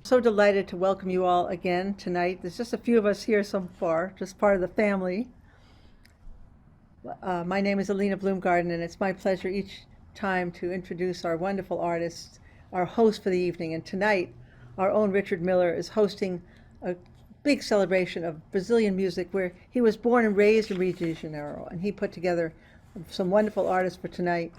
So delighted to welcome you all again tonight. There's just a few of us here so far, just part of the family. My name is Alina Bloomgarden, and it's my pleasure each time to introduce our wonderful artists, our host for the evening. And tonight, our own Richard Miller is hosting a big celebration of Brazilian music where he was born and raised in Rio de Janeiro, and he put together some wonderful artists for tonight.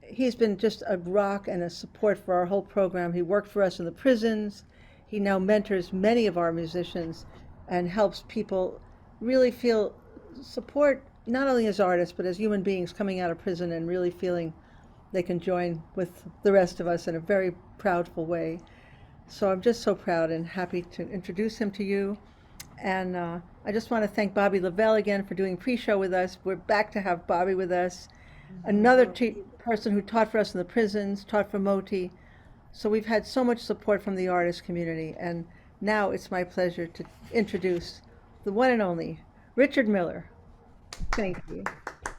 He's been just a rock and a support for our whole program. He worked for us in the prisons. He now mentors many of our musicians and helps people really feel support, not only as artists, but as human beings coming out of prison and really feeling they can join with the rest of us in a very proudful way. So I'm just so proud and happy to introduce him to you. And I just want to thank Bobby Lavelle again for doing pre-show with us. We're back to have Bobby with us. Another person who taught for us in the prisons, taught for Moti. So we've had so much support from the artist community. And now it's my pleasure to introduce the one and only Richard Miller. Thank you.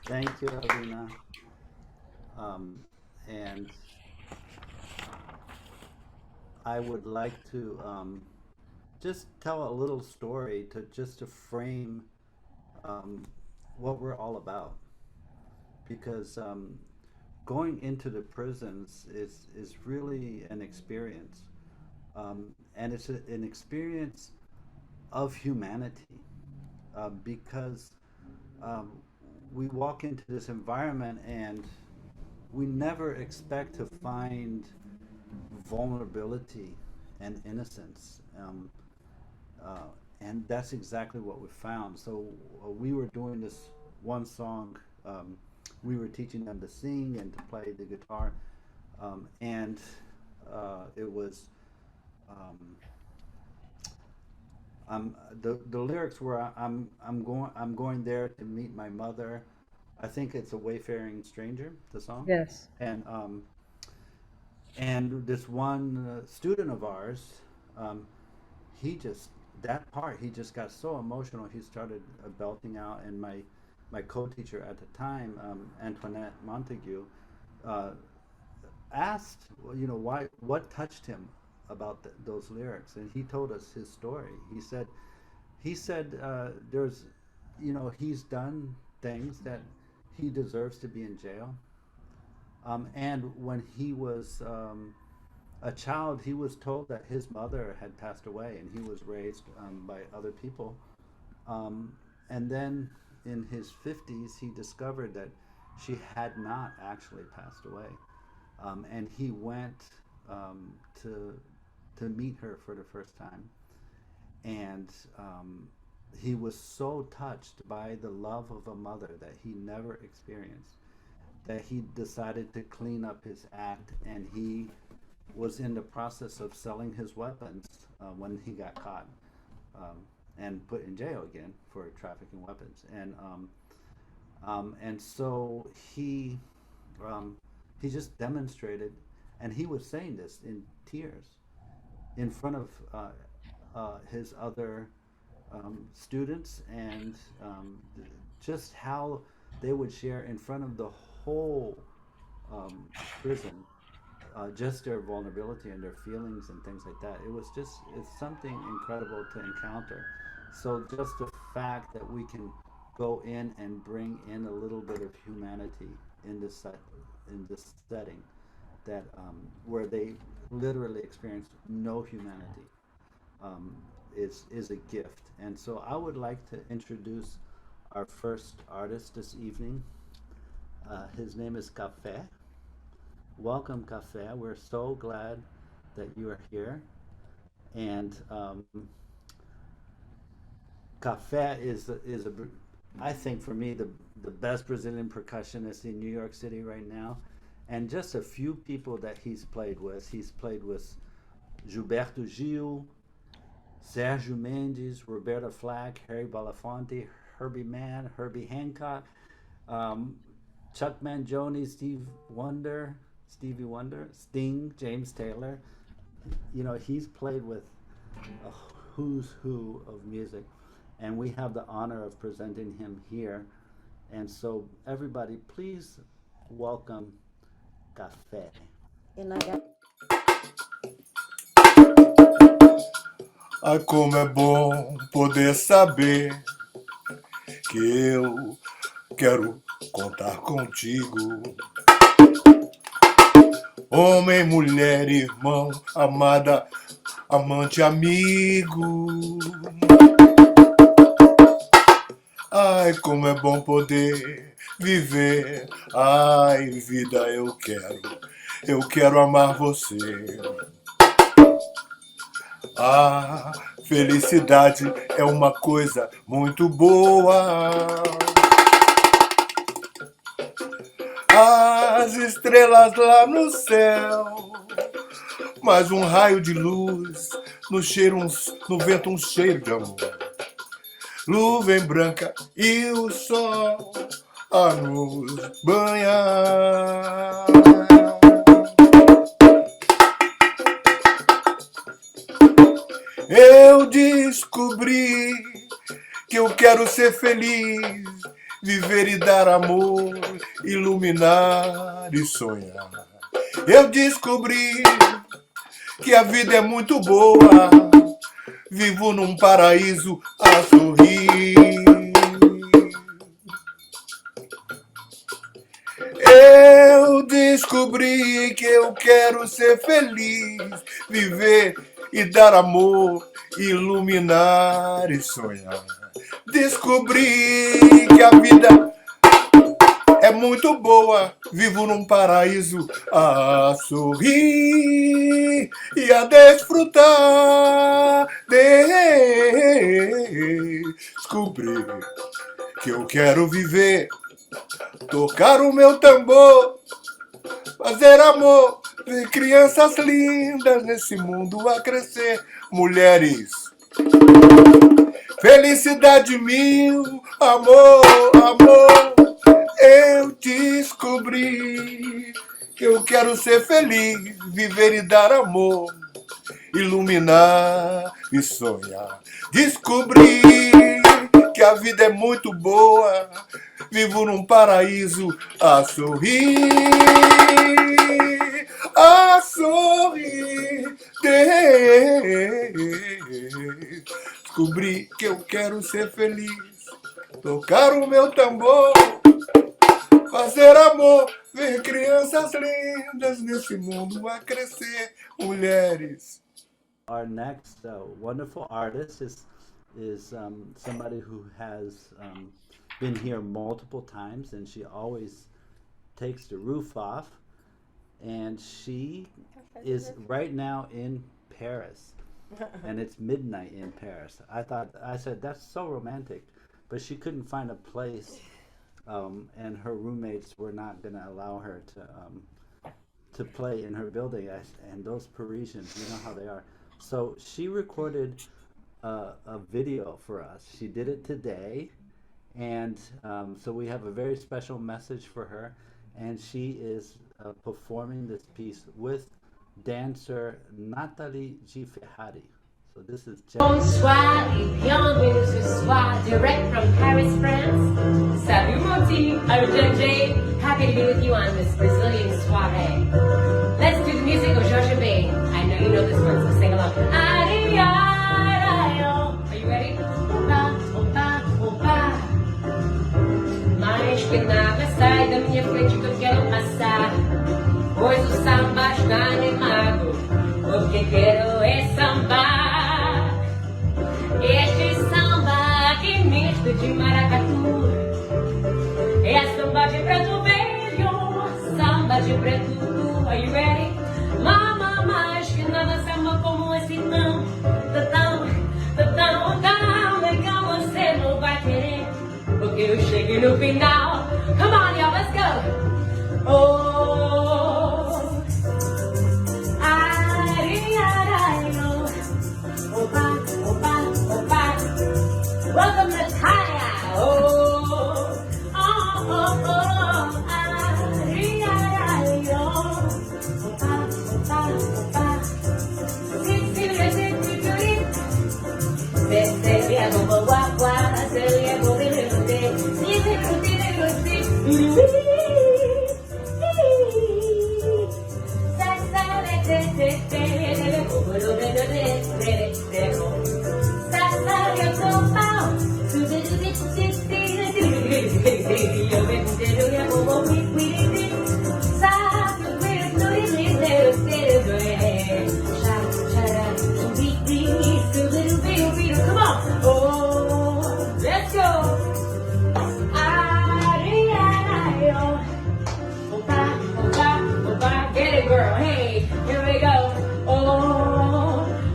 Thank you, Alina. And I would like to just tell a little story to frame what we're all about. Because going into the prisons is really an experience, and it's an experience of humanity, because um, we walk into this environment and we never expect to find vulnerability and innocence. And that's exactly what we found. So we were doing this one song. We were teaching them to sing and to play the guitar, and it was the lyrics were I'm going there to meet my mother. I think it's a wayfaring stranger, the song. Yes. And this one student of ours, he just that part he just got so emotional. He started belting out, and my co-teacher at the time, Antoinette Montague, asked, why, what touched him about those lyrics, and he told us his story. He said there's, he's done things that he deserves to be in jail. And when he was a child, he was told that his mother had passed away, and he was raised by other people. And then in his 50s, he discovered that she had not actually passed away. And he went to meet her for the first time. And he was so touched by the love of a mother that he never experienced that he decided to clean up his act, and he was in the process of selling his weapons when he got caught, and put in jail again for trafficking weapons. And so he just demonstrated, and he was saying this in tears in front of his other students, and just how they would share in front of the whole prison just their vulnerability and their feelings and things like that. It's something incredible to encounter. So just the fact that we can go in and bring in a little bit of humanity in in this setting, that where they literally experience no humanity, is a gift. And so I would like to introduce our first artist this evening. His name is Cafe. Welcome, Cafe. We're so glad that you are here. And Cafe is I think for me the best Brazilian percussionist in New York City right now. And just a few people that he's played with. He's played with Gilberto Gil, Sérgio Mendes, Roberta Flack, Harry Belafonte, Herbie Mann, Herbie Hancock, Chuck Mangione, Stevie Wonder, Sting, James Taylor. You know, he's played with a who's who of music, and we have the honor of presenting him here. And so, everybody, please welcome Café. Ai, como é bom poder saber que eu quero contar contigo. Homem, mulher, irmão, amada, amante, amigo. Ai, como é bom poder viver. Ai, vida, eu quero amar você. A felicidade é uma coisa muito boa. As estrelas lá no céu, mais um raio de luz, no vento um cheiro de amor. Nuvem branca e o sol a nos banhar. Eu descobri que eu quero ser feliz, viver e dar amor, iluminar e sonhar. Eu descobri que a vida é muito boa, vivo num paraíso a sorrir. Eu descobri que eu quero ser feliz, viver e dar amor, iluminar e sonhar. Descobri que a vida é muito boa, vivo num paraíso a sorrir e a desfrutar. Descobri que eu quero viver, tocar o meu tambor, fazer amor, ver crianças lindas nesse mundo a crescer, mulheres, felicidade mil, amor, amor. Eu descobri que eu quero ser feliz, viver e dar amor, iluminar e sonhar. Descobri que a vida é muito boa, vivo num paraíso a sorrir, a sorrir. Descobri que eu quero ser feliz, tocar o meu tambor, fazer amor, ver crianças lindas nesse mundo a crescer, mulheres. Our next wonderful artist is somebody who has been here multiple times, and she always takes the roof off. And she is right now in Paris, and it's midnight in Paris. I said that's so romantic, but she couldn't find a place, and her roommates were not going to allow her to play in her building. And those Parisians, you know how they are. So she recorded a video for us. She did it today, and so we have a very special message for her, and she is performing this piece with dancer Nathalie G. Ferrari. So this is Bonsoir et bienvenue ce soir direct from Paris, France. Salut mon team, I'm JJ. Happy to be with you on this Brazilian soiree. Let's do the music. no final. Come on, y'all, let's go. Oh, ay-ay-ay-ay-oh. Opa, opa, opa. Welcome to Kaya. Oh, oh, oh, oh. Ay-ay-ay-ay-oh. Opa, opa, opa. Come on. Oh, let's go. Opa, opa, opa. Get it, girl. Hey, here we go. Oh,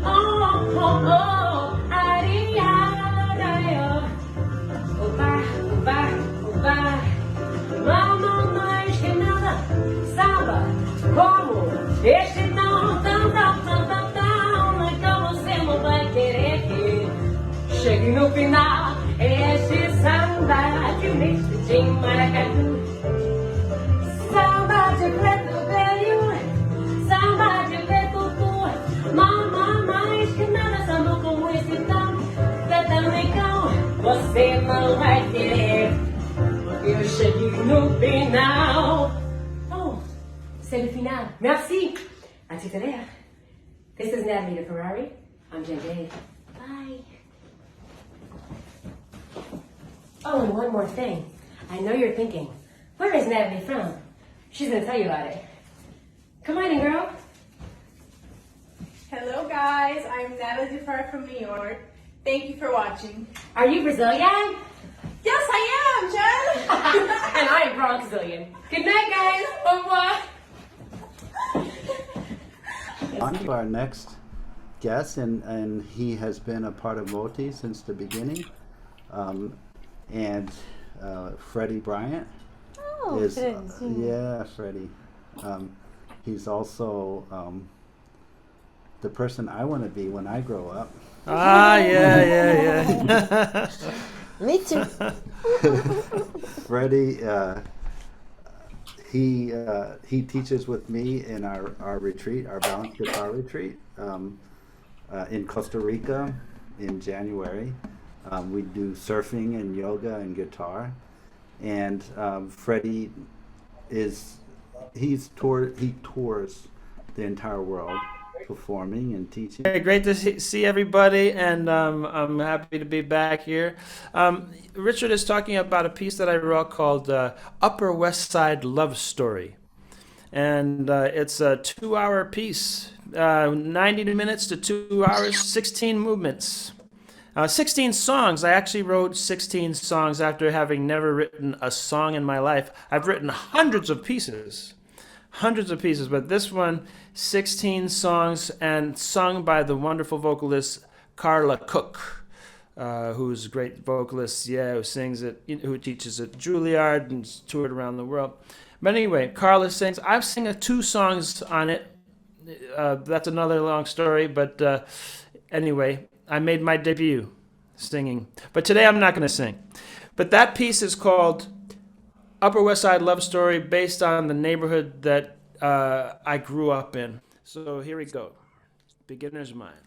oh, oh, oh. Opa, opa, opa. Mama, mais que nada. Samba, como? Este não, tão, tão, tão, tão, tão. Então você não vai querer que chegue no final. Este samba de misto de maracatu. Samba de preto velho, samba de preto tu. Mama, mais que nada, samba como esse tão, tão, você não vai querer, porque eu cheguei no final. Oh, c'est le final. Merci. À tout à l'heure. This is Natalie the Ferrari. I'm Jen Day. Bye. Oh, and one more thing. I know you're thinking, where is Natalie from? She's gonna tell you about it. Come on in, girl. Hello guys, I'm Natalie Depart from New York. Thank you for watching. Are you Brazilian? Yes, I am, Jen! And I am Bronxilian. Good night, guys. Au revoir. On to our next guest, and he has been a part of Moti since the beginning. And Freddie Bryant is yeah, Freddie. He's also the person I want to be when I grow up. Yeah. Me too. Freddie, he teaches with me in our retreat, our balanced guitar retreat, in Costa Rica in January. We do surfing and yoga and guitar, and Freddie he tours the entire world performing and teaching. Hey, great to see everybody, and I'm happy to be back here. Richard is talking about a piece that I wrote called Upper West Side Love Story. And it's a 2-hour piece, 90 minutes to 2 hours, 16 movements. 16 songs. I actually wrote 16 songs after having never written a song in my life. I've written hundreds of pieces, but this one, 16 songs, and sung by the wonderful vocalist Carla Cook, who's a great vocalist, who sings it, who teaches at Juilliard and toured around the world. But anyway, Carla sings. I've sung 2 songs on it. That's another long story, but anyway, I made my debut singing. But today I'm not going to sing. But that piece is called Upper West Side Love Story, based on the neighborhood that I grew up in. So here we go. Beginner's Mind.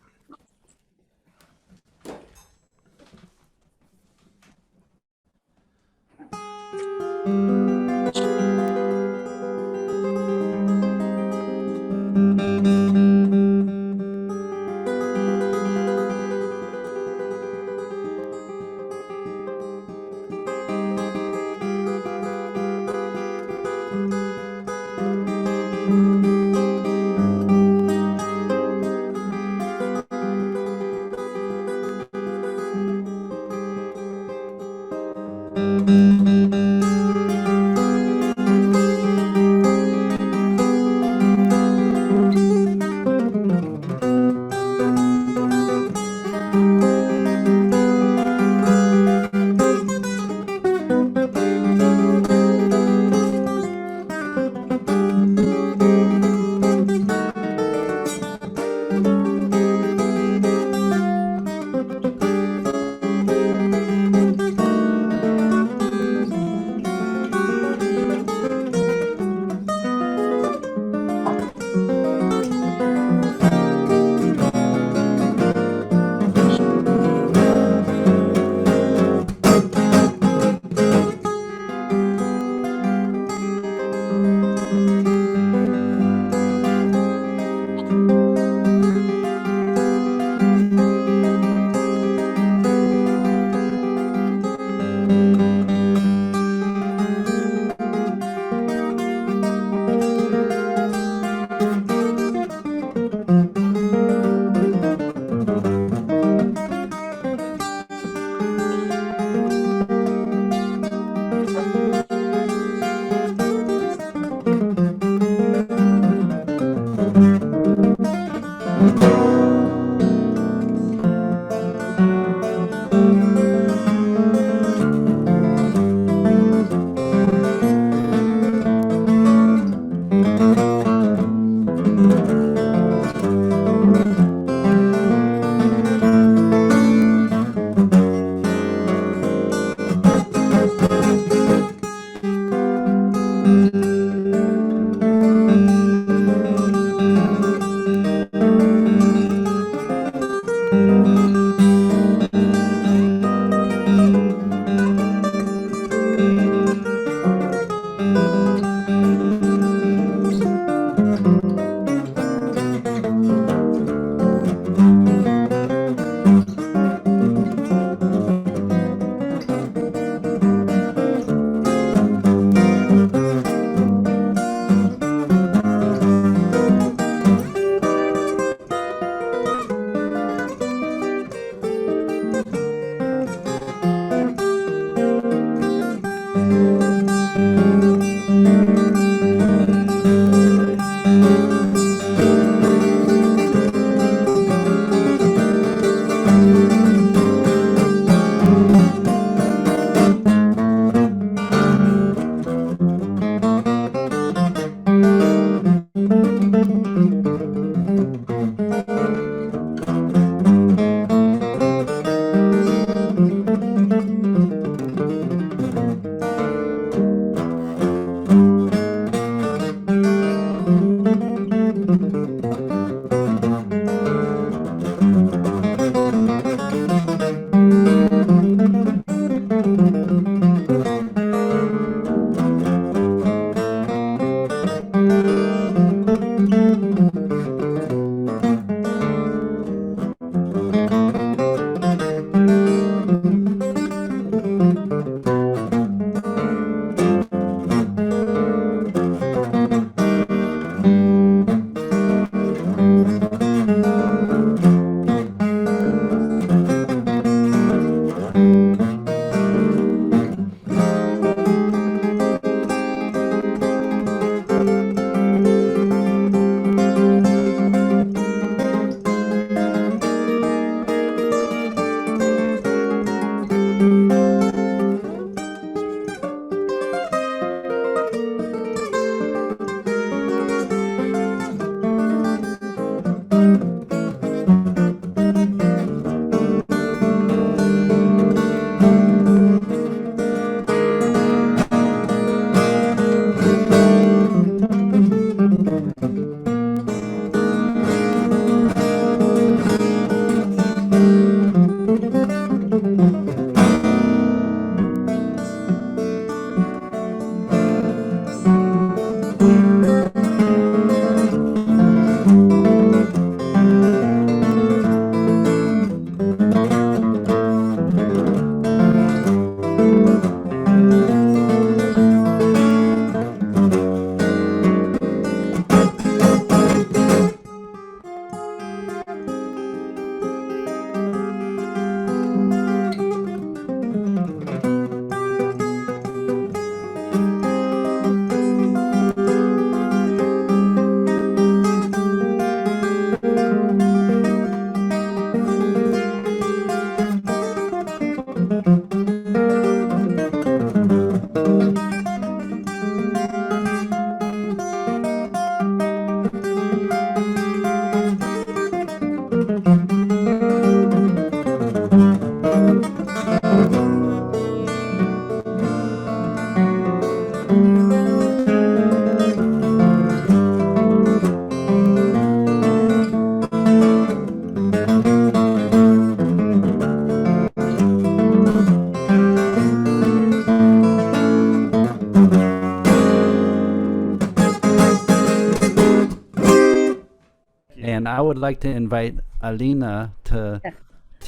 And I would like to invite Alina to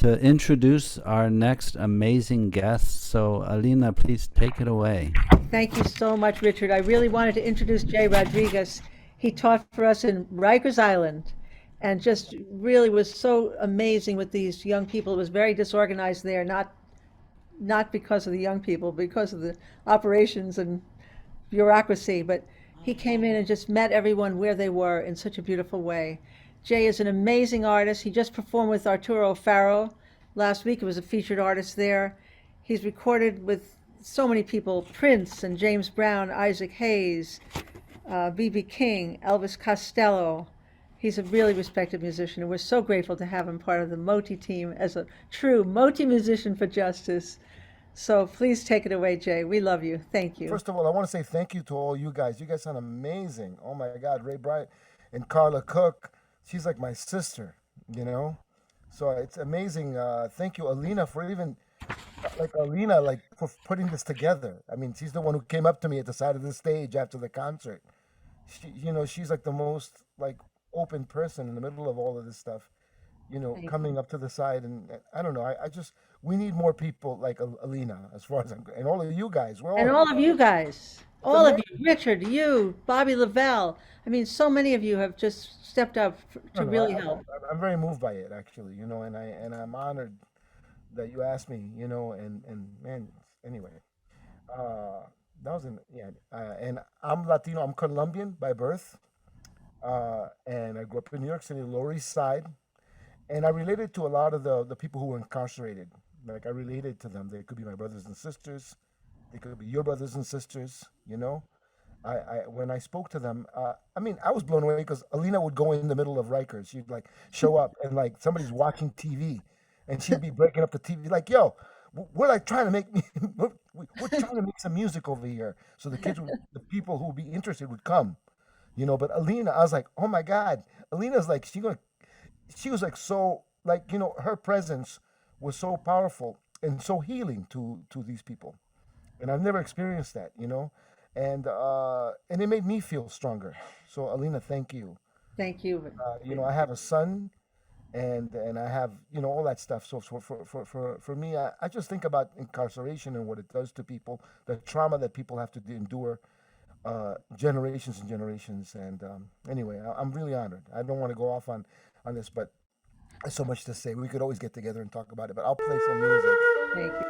introduce our next amazing guest. So, Alina, please take it away. Thank you so much, Richard. I really wanted to introduce Jay Rodriguez. He taught for us in Rikers Island and just really was so amazing with these young people. It was very disorganized there, not because of the young people, because of the operations and bureaucracy, but he came in and just met everyone where they were in such a beautiful way. Jay is an amazing artist. He just performed with Arturo Faro last week. He was a featured artist there. He's recorded with so many people: Prince and James Brown, Isaac Hayes, B.B. King, Elvis Costello. He's a really respected musician, and we're so grateful to have him part of the Moti team as a true Moti musician for justice. So please take it away, Jay. We love you. Thank you. First of all, I want to say thank you to all you guys. You guys sound amazing. Oh my God, Ray Bryant and Carla Cook. She's like my sister, you know. So it's amazing. Thank you, Alina, for even Alina, like for putting this together. I mean, she's the one who came up to me at the side of the stage after the concert. She's like the most like open person in the middle of all of this stuff. Thank Coming up to the side, and I don't know. I just we need more people like Alina, as far as and all of you guys. We're And all all of you guys, it's all of amazing. you, Richard, you, Bobby Lavelle. I mean, so many of you have just stepped up No, to no, really help. I'm very moved by it actually. And I'm honored that you asked me. And man, anyway, uh, that was in yeah. And I'm Latino. I'm Colombian by birth, and I grew up in New York City, Lower East Side. And I related to a lot of the people who were incarcerated. Like I related to them. They could be my brothers and sisters. They could be your brothers and sisters. I when I spoke to them, I mean, I was blown away because Alina would go in the middle of Rikers. She'd like show up and like somebody's watching TV, and she'd be breaking up the TV like, "Yo, we're like trying to make we're trying to make some music over here." So the people who would be interested would come. But Alina, I was like, "Oh my God, Alina's like she was like so like her presence was so powerful and so healing to these people, and I've never experienced that. And it made me feel stronger. So Alina, thank you. Thank you. I have a son, and I have all that stuff. So for me, I just think about incarceration and what it does to people, the trauma that people have to endure, generations and generations. And anyway, I'm really honored. I don't want to go off on this, but there's so much to say. We could always get together and talk about it. But I'll play some music. Thank you.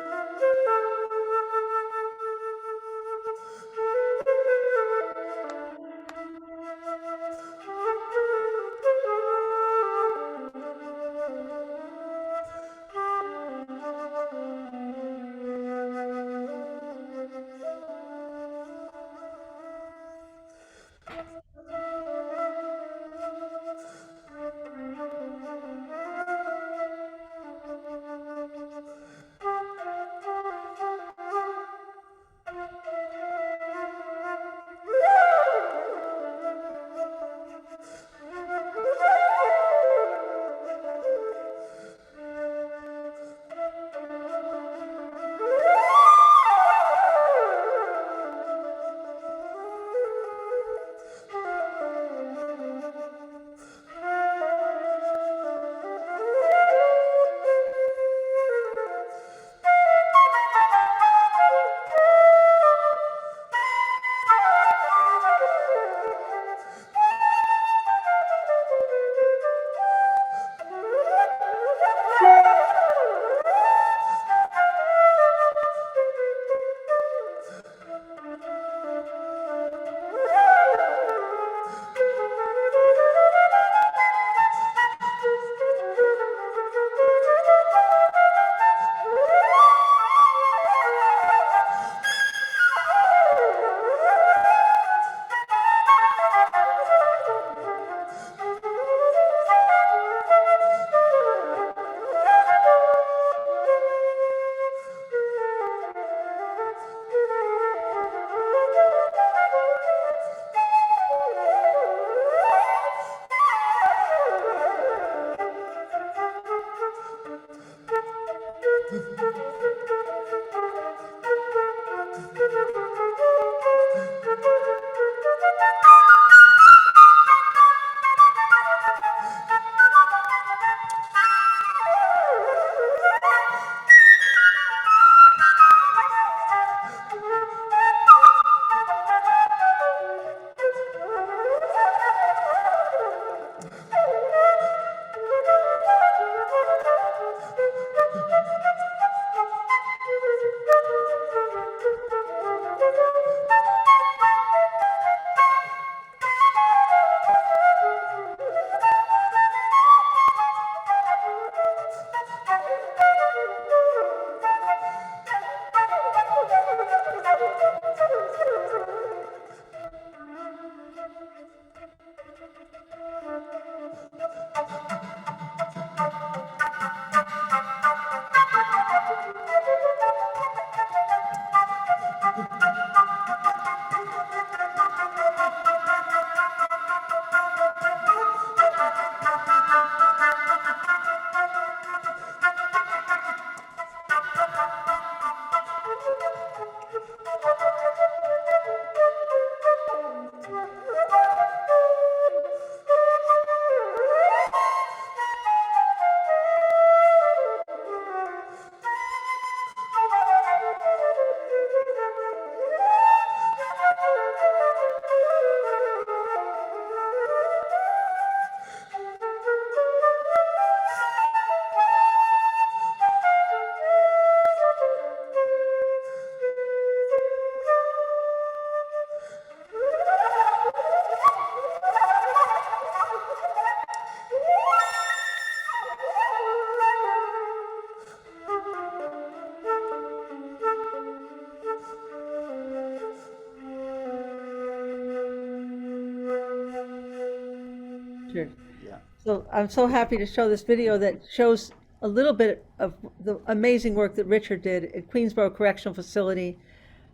Richard. Yeah. So I'm so happy to show this video that shows a little bit of the amazing work that Richard did at Queensboro Correctional Facility.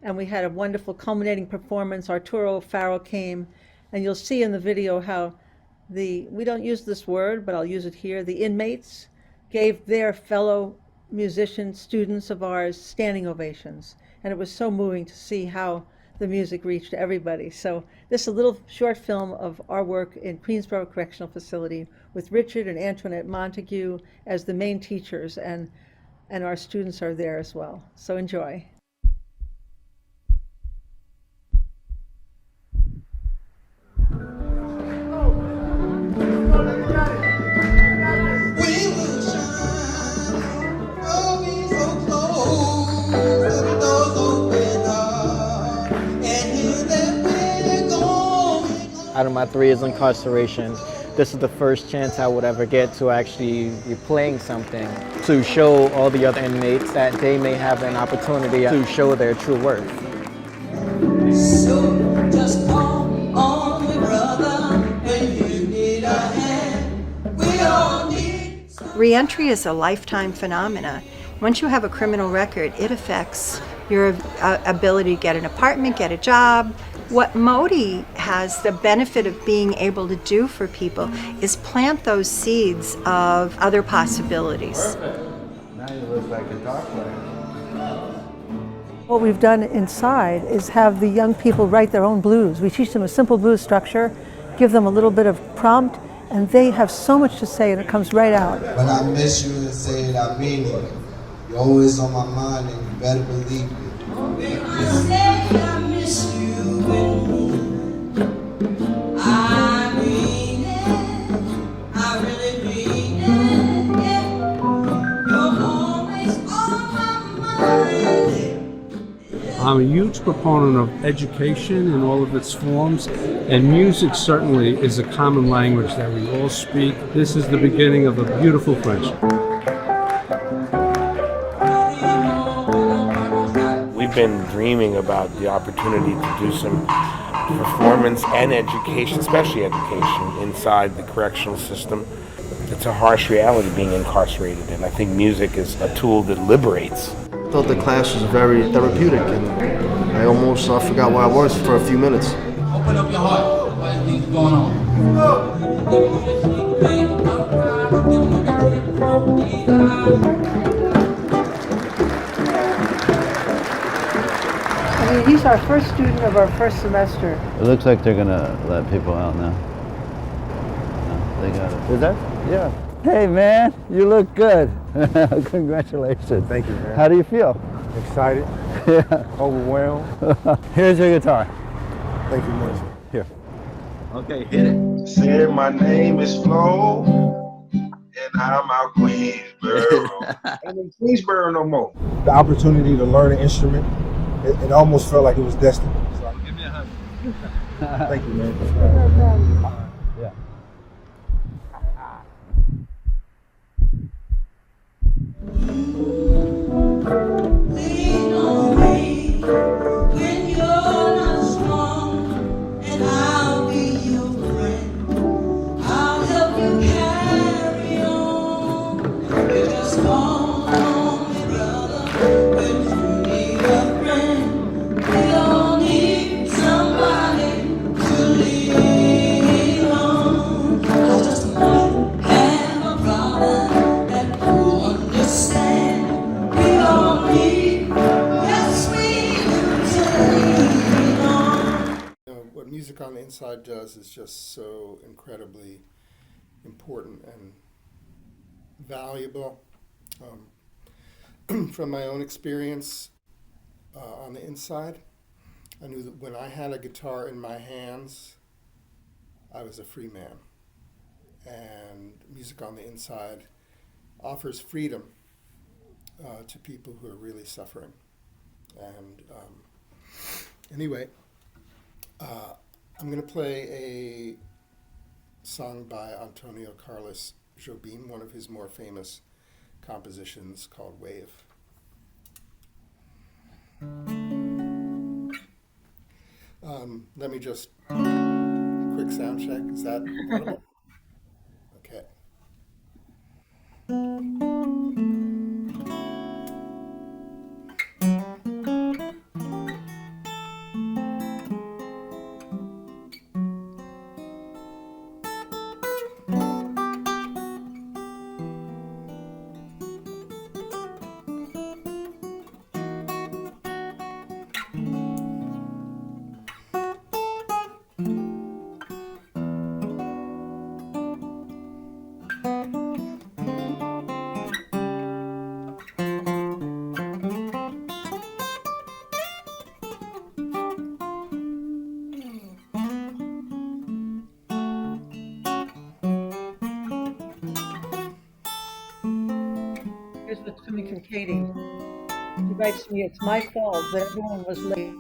And we had a wonderful culminating performance. Arturo Farrell came, and you'll see in the video how we don't use this word, but I'll use it here, the inmates gave their fellow musician students of ours standing ovations. And it was so moving to see how the music reached everybody. So this is a little short film of our work in Queensboro Correctional Facility with Richard and Antoinette Montague as the main teachers, and our students are there as well. So enjoy. Out of my 3 years incarceration, this is the first chance I would ever get to actually be playing something to show all the other inmates that they may have an opportunity to show their true worth. So just call on me, brother, when you need a hand. We all need. Reentry is a lifetime phenomena. Once you have a criminal record, it affects your ability to get an apartment, get a job. What Modi has the benefit of being able to do for people is plant those seeds of other possibilities. Now you look like a guitar player. What we've done inside is have the young people write their own blues. We teach them a simple blues structure, give them a little bit of prompt, and they have so much to say, and it comes right out. When I miss you and say it, I mean it. You're always on my mind, and you better believe it. When I say I miss you, I mean it. I really mean it. Yeah. You're always on my mind. I'm a huge proponent of education in all of its forms, and music certainly is a common language that we all speak. This is the beginning of a beautiful friendship. We've been dreaming about the opportunity to do some performance and education, especially education, inside the correctional system. It's a harsh reality being incarcerated, and I think music is a tool that liberates. I thought the class was very therapeutic, and I almost forgot where I was for a few minutes. Open up your heart. What's going on? I mean, he's our first student of our first semester. It looks like they're gonna let people out now. No, they got it. Is that? Yeah. Hey man, you look good. Congratulations. Thank you, man. How do you feel? Excited. Yeah. Overwhelmed. Here's your guitar. Thank you much. Here. Okay, hit it. Said my name is Flo, and I'm out Queensboro. I'm in Queensboro no more. The opportunity to learn an instrument, it almost felt like it was destiny. So, Give me a hug. thank you, man. Yeah. Lean on me when you're not strong, and I'll be your friend. I'll help you carry on. You just call on me, brother, when you need a friend. We all need somebody to lean on. I just might have a problem that you understand. We all need, yes, we do, to lean on. What Music on the Inside does is just so incredibly important and valuable. From my own experience on the inside, I knew that when I had a guitar in my hands, I was a free man. And Music on the Inside offers freedom to people who are really suffering. And anyway, I'm going to play a song by Antonio Carlos Jobim, one of his more famous compositions called Wave. Let me just quick sound check. Is that audible? Here's what's coming from Katie. She writes to me, it's my fault that everyone was late.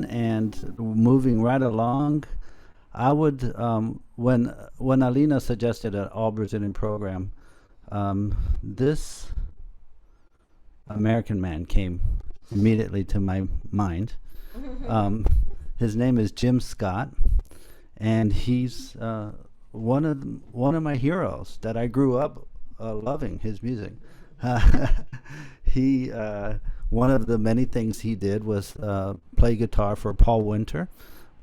And moving right along, I would when Alina suggested an all Brazilian program, this American man came immediately to my mind. His name is Jim Scott, and he's one of my heroes that I grew up loving his music. He one of the many things he did was play guitar for Paul Winter,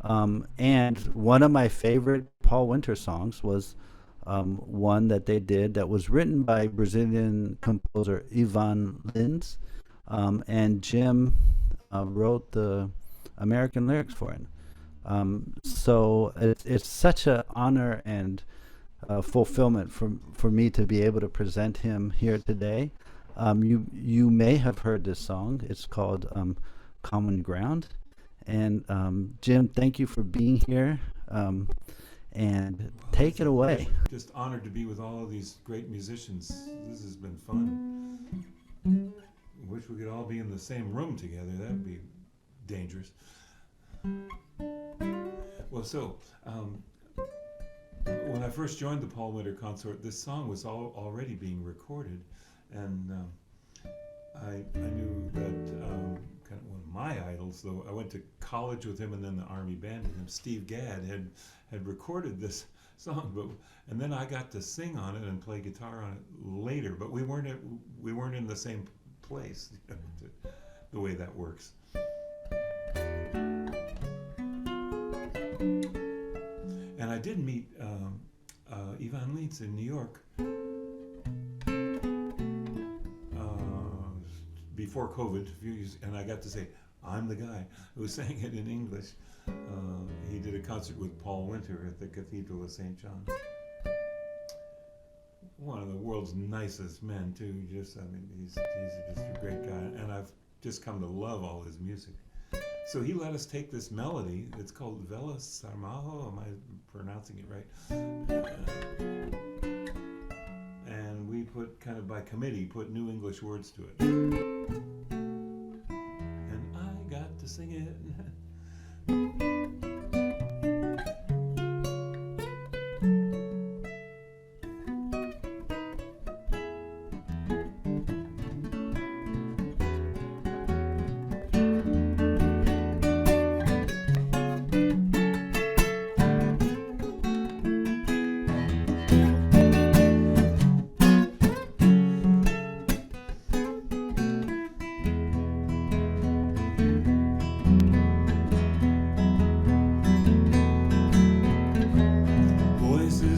and one of my favorite Paul Winter songs was one that they did that was written by Brazilian composer Ivan Lins, and Jim wrote the American lyrics for it. So it's such an honor and fulfillment for me to be able to present him here today. You may have heard this song. It's called Common Ground. And Jim, thank you for being here. And take it away. Just honored to be with all of these great musicians. This has been fun. Wish we could all be in the same room together. That would be dangerous. Well, so when I first joined the Paul Winter Consort, this song was already being recorded, and I knew that kind of one of my idols, though I went to college with him and then the Army band with him, Steve Gadd had recorded this song, and then I got to sing on it and play guitar on it later, but we weren't in the same place, the way that works. And I did meet Ivan Lins in New York before COVID, a few years, and I got to say, I'm the guy who sang it in English. He did a concert with Paul Winter at the Cathedral of St. John. One of the world's nicest men, too. He's just a great guy, and I've just come to love all his music. So he let us take this melody. It's called Vela Sarmajo. Am I pronouncing it right? And we put, kind of by committee, put new English words to it. And I got to sing it.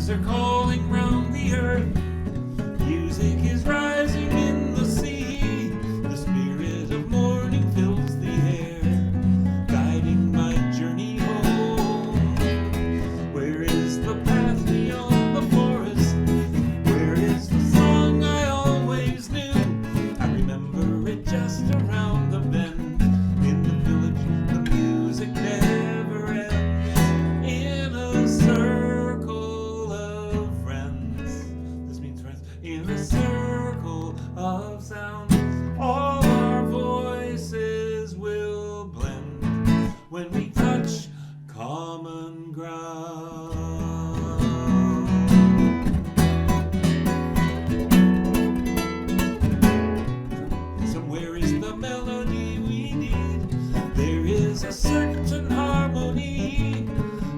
Are calling round the earth. Music is rising in the sea. The spirit of morning fills the air, guiding my journey home. Where is the path beyond the forest? Where is the song I always knew? I remember it just around the bend. In the village, the music never ends. In a circle in a circle of sound, all our voices will blend when we touch common ground. Somewhere is the melody we need. There is a certain harmony,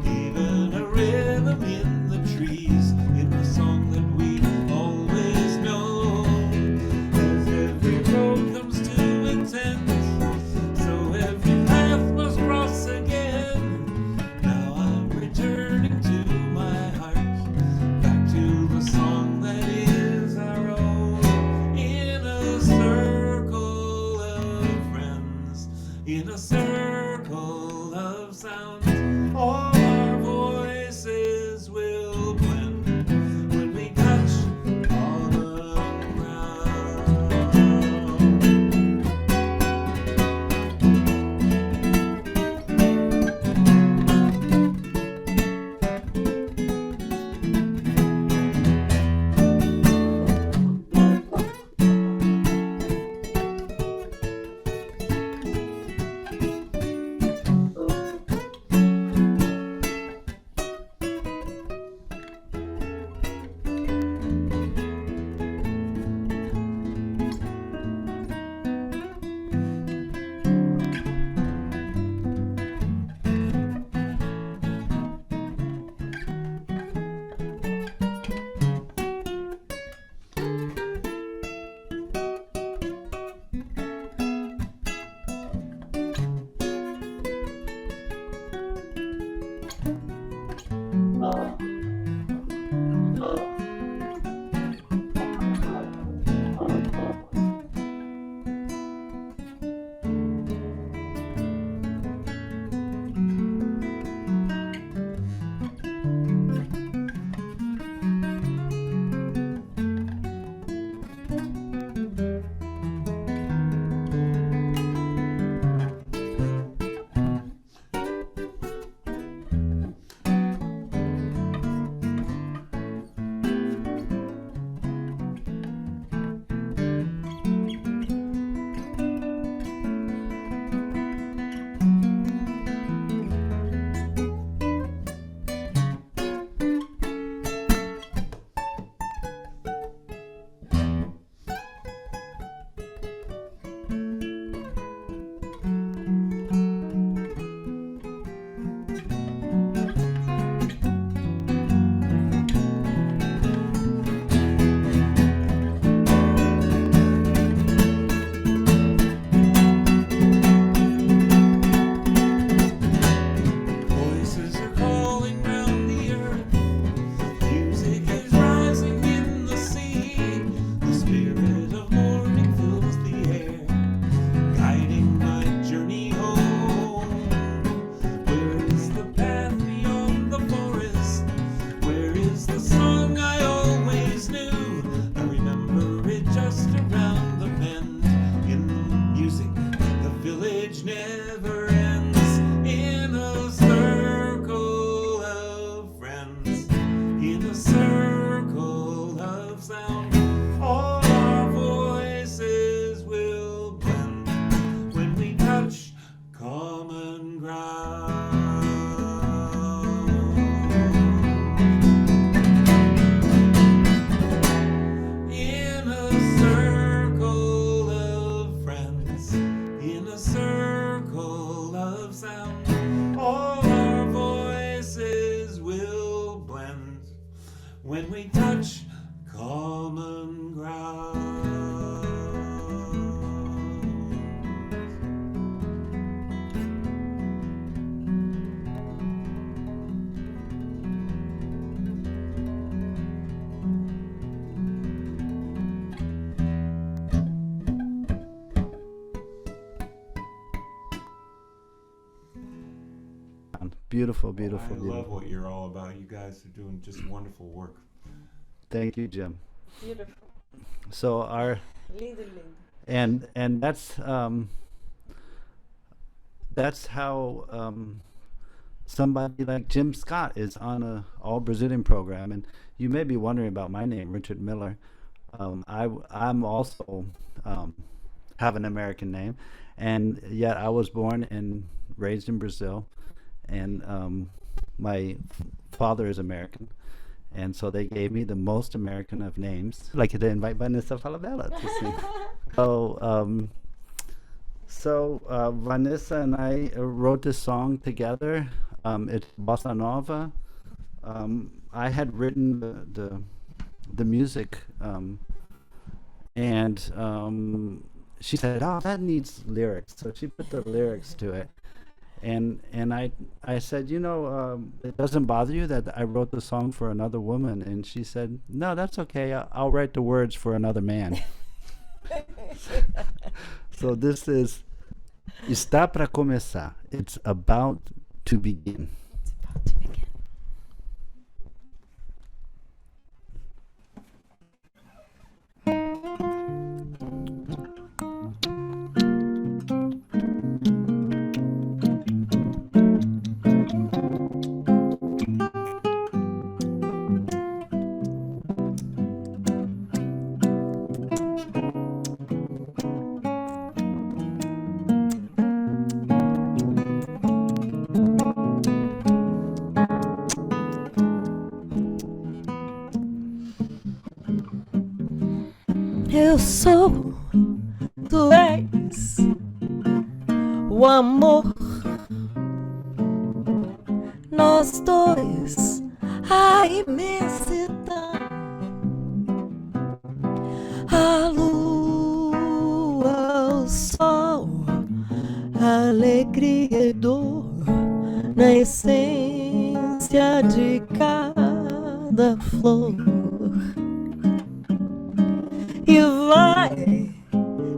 even a rhythm in the trees, in the song that we always know. As every road comes to its end, so every path must cross again. Now I'm returning to my heart, back to the song that is our own. In a circle of friends, in a circle of sound, all our voices will blend when we touch common ground. Beautiful, Well, beautiful, I love beautiful. what you're all about. You guys are doing just wonderful work. Thank you, Jim. Beautiful. So our Lindo, lindo. and that's how somebody like Jim Scott is on a all Brazilian program. And you may be wondering about my name, Richard Miller. I'm also have an American name, and yet I was born and raised in Brazil, and my father is American. And so they gave me the most American of names. Like to invite Vanessa Falabella to sing. So Vanessa and I wrote this song together. It's bossa nova. I had written the music, and she said, "Oh, that needs lyrics." So she put the lyrics to it. And I said, it doesn't bother you that I wrote the song for another woman? And she said, no, that's okay. I'll write the words for another man. So this is Está para começar. It's about to begin. Eu sou, tu és o amor, nós dois, a imensidão, a lua, o sol, a alegria e dor, na essência de cada flor. E vai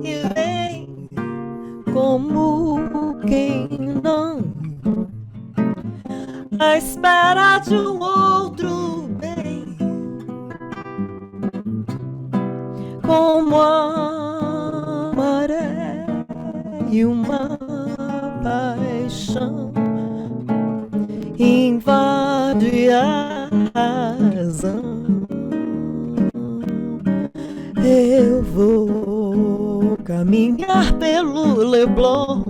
e vem como quem não, à espera de um outro bem, como a maré e uma paixão invade a razão. Eu vou caminhar pelo Leblon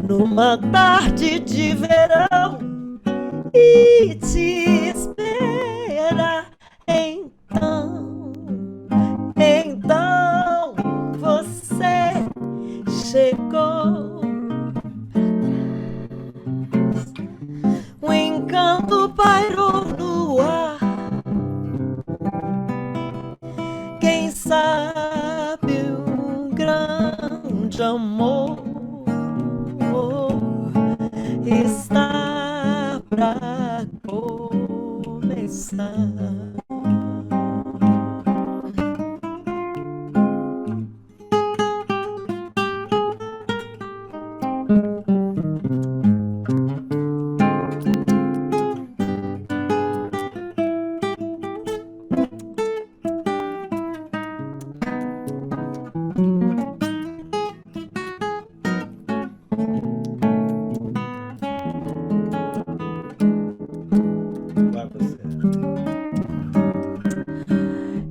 numa tarde de verão e te esperar. Então você chegou. O encanto pairou no ar. Quem sabe um grande amor está pra começar.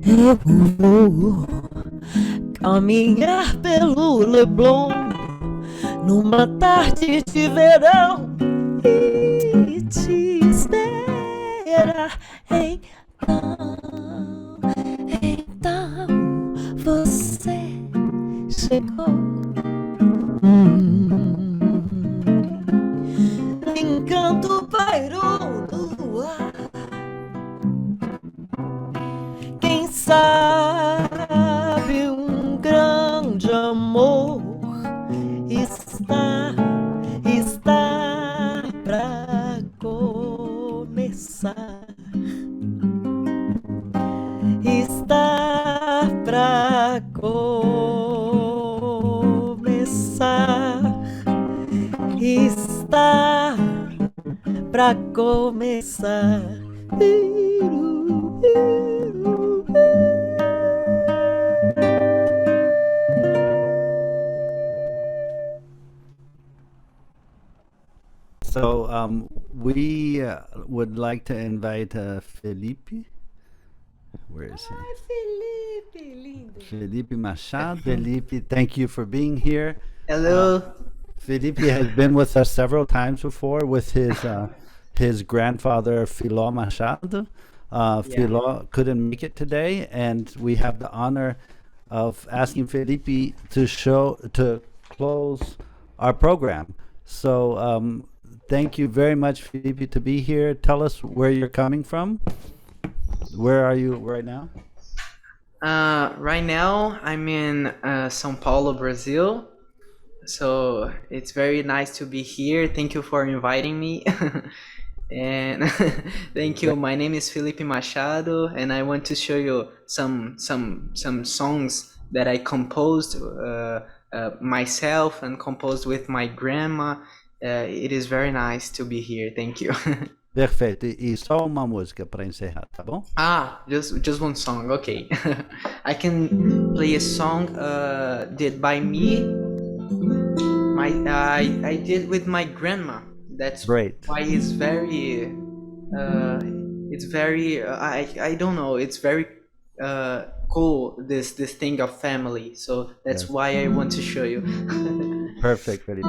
Eu vou caminhar pelo Leblon numa tarde de verão e te esperar. Então você chegou. Encanto pairou no ar. Quem sabe um grande amor está pra começar. Está pra começar. Está pra começar. So we would like to invite Felipe. Where is he? Felipe, lindo. Felipe Machado. Felipe, thank you for being here. Hello. Felipe has been with us several times before with his grandfather Felipe Machado. Felipe couldn't make it today, and we have the honor of asking Felipe to close our program. So thank you very much, Felipe, to be here. Tell us where you're coming from. Where are you right now? Right now, I'm in São Paulo, Brazil. So it's very nice to be here. Thank you for inviting me. And thank you. My name is Felipe Machado, and I want to show you some songs that I composed myself and composed with my grandma. It is very nice to be here. Thank you. Perfeito. E só uma música para encerrar, tá bom? Just one song. Okay. I can play a song did by me. I did with my grandma. That's great. Why it's very I don't know, it's very cool, this thing of family. So that's why I want to show you. Perfect, Felipe.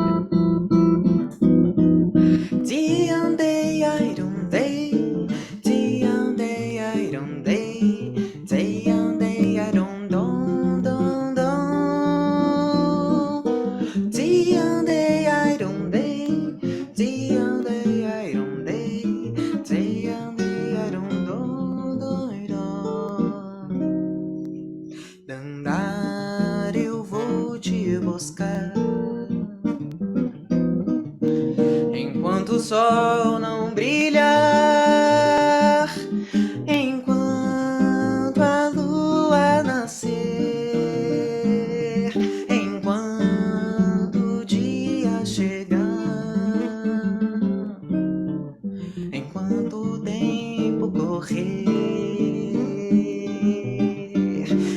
Andar eu vou te buscar enquanto o sol não brilhar, enquanto a lua nascer, enquanto o dia chegar, enquanto o tempo correr,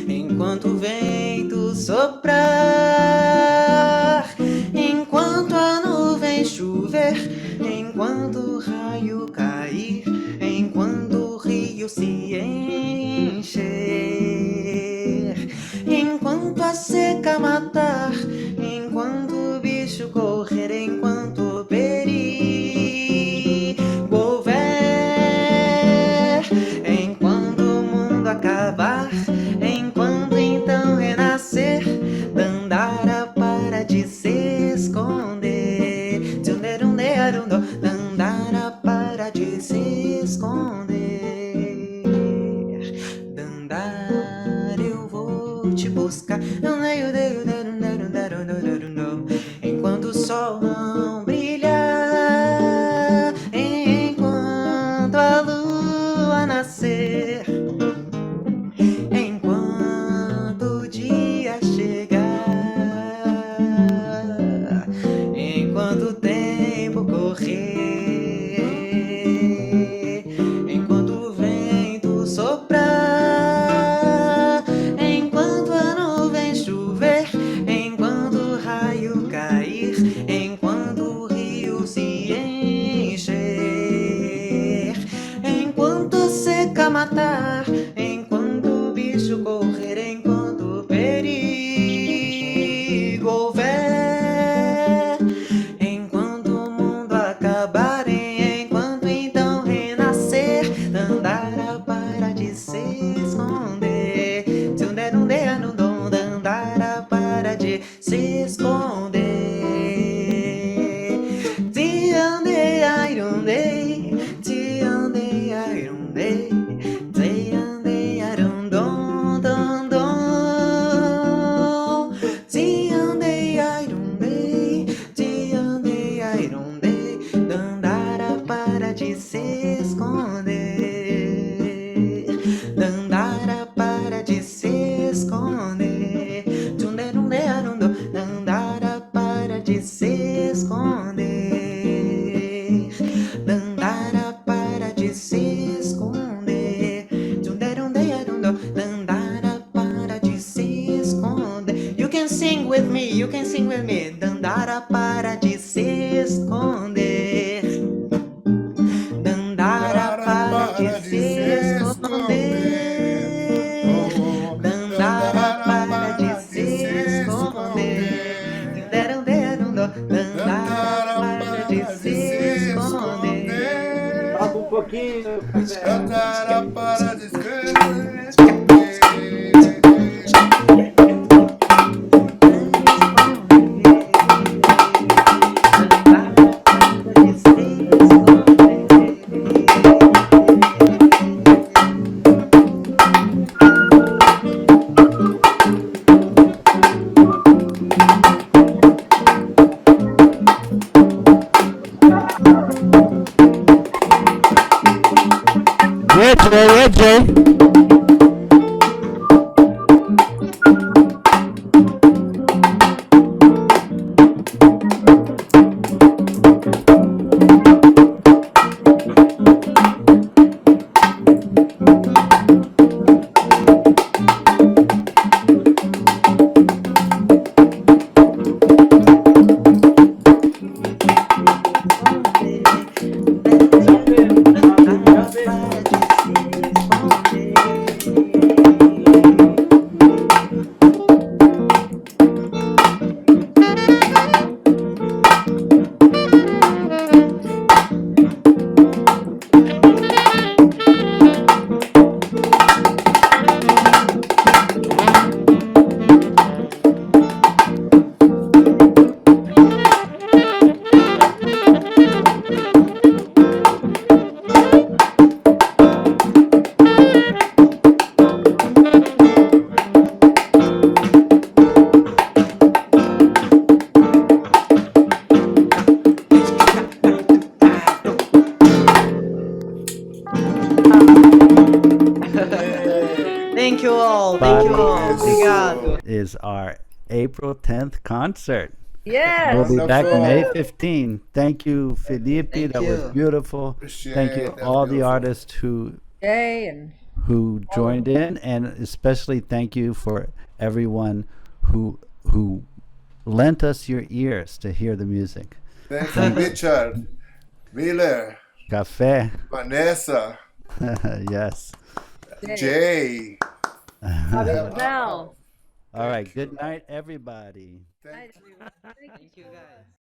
enquanto o vento soprar, enquanto a nuvem chover, enquanto o raio cair, enquanto o rio se encher, enquanto a seca matar, enquanto o bicho correr, enquanto o perigo houver, enquanto o mundo acabar, enquanto então renascer, Dandara para de se esconder, Dandara para de se esconder, Dandara eu vou te buscar, enquanto o sol não brilhar, enquanto a lua nascer, enquanto o dia chegar, enquanto o tempo correr, enquanto o vento soprar, enquanto a nuvem chover, enquanto o raio cair, enquanto o rio se encher, enquanto a seca matar, enquanto o bicho correr, enquanto o perigo houver, enquanto o mundo acabar, enquanto então renascer, Dandara para de se esconder, Dandara para de se esconder, Tiande airunde, tiande airunde, tiande airundon don don, tiande airunde, tiande airunde, Dandara para de se esconder, Dandara para de se esconder, Tunderunde arundo, Dandara para de se esconder, Dandara pouquinho, Cantará para descrever. Thank you all. Thank you all. Obrigado. Is our April 10th concert. Yes. We'll be back May Wonderful. 15. Thank you, Felipe. Thank That was you. beautiful. Thank you, Appreciate, that's all the beautiful. artists Jay and who joined in, and especially thank you for everyone who lent us your ears to hear the music. Thank you, Richard, Miller, Café. Vanessa, Yes. Jay. Abel. All right. Good night, everybody. Thank you. Thank you, guys.